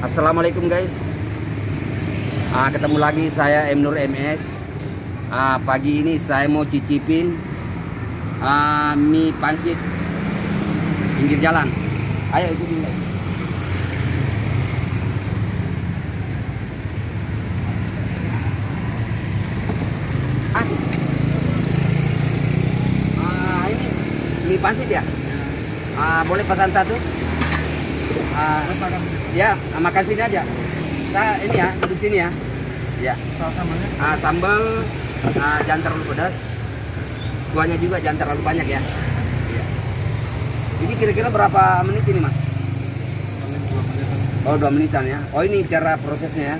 Assalamualaikum guys. Ketemu lagi saya M Nur MS. Pagi ini saya mau cicipin mie pangsit pinggir jalan. Ayo ikutin guys. Ini mie pangsit ya. Boleh pesan satu? Ya, makan sini aja. Saya ini ya, duduk sini ya. Ya. Sambalnya? Sambal jangan terlalu pedas. Kuahnya juga jangan terlalu banyak ya. Ya. Ini kira-kira berapa menit ini, Mas? 2 menit. Oh, 2 menitan ya. Oh, ini cara prosesnya ya.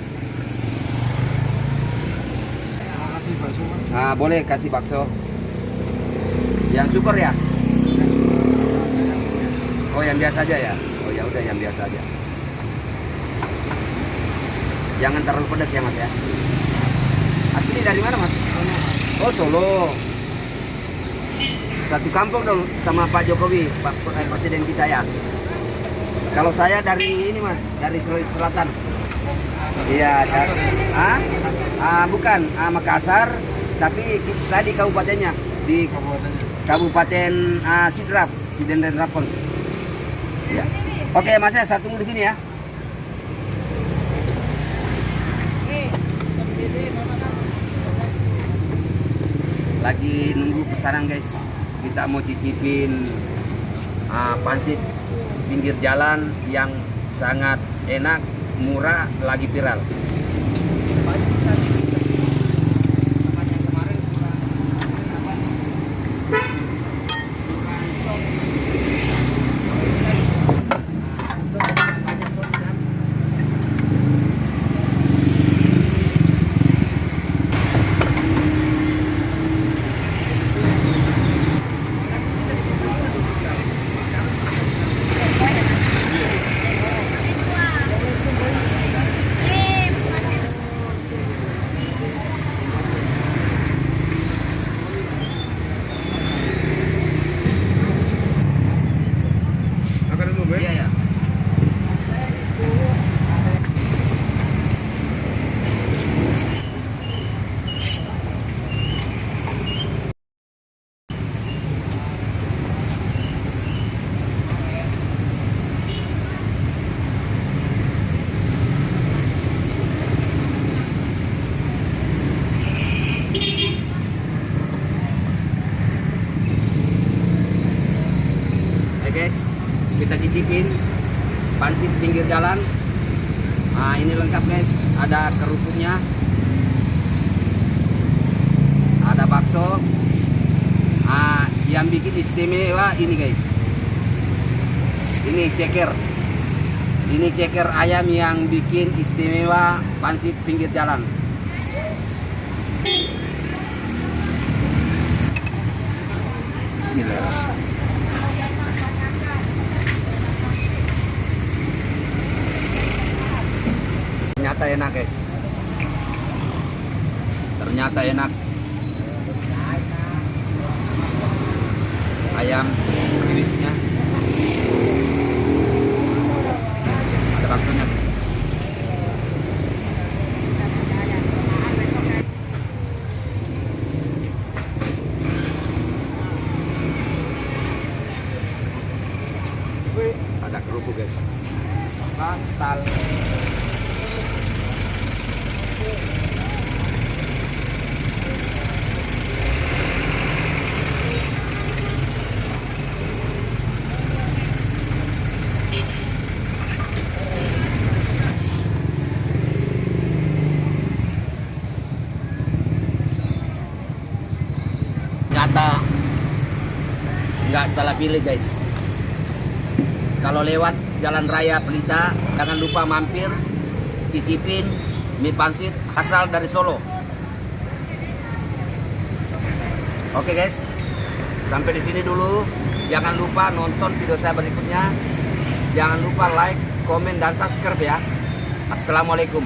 Kasih bakso, Mas. Boleh kasih bakso. Yang super ya? Oh, yang biasa aja ya. Oh, ya udah yang biasa aja. Jangan terlalu pedas ya, Mas ya. Asli dari mana, Mas? Oh, Solo. Satu kampung dong sama Pak Jokowi, Presiden kita ya. Kalau saya dari ini, Mas, dari Sulawesi Selatan. Iya, bukan, Makassar, tapi saya di kabupatennya, di Kabupaten Sidrap, Sidenren Rapon. Ya. Oke, Mas ya, saya tunggu di sini ya. Lagi nunggu pesanan guys. Kita mau cicipin pangsit pinggir jalan yang sangat enak, murah, lagi viral. Iya ya. Guys, kita cicipin pangsit pinggir jalan. Ini lengkap guys, ada kerupuknya, ada bakso. Yang bikin istimewa ini guys, ini ceker ayam yang bikin istimewa pangsit pinggir jalan. Bismillahirrahmanirrahim. Ternyata enak guys, ternyata enak. Ayam irisnya, ada baksonya. Ada kerupuk guys, mantap. Ternyata nggak salah pilih guys. Kalau lewat Jalan Raya Pelita, jangan lupa mampir cicipin mie pangsit asal dari Solo. Oke guys, sampai di sini dulu. Jangan lupa nonton video saya berikutnya. Jangan lupa like, komen, dan subscribe ya. Assalamualaikum.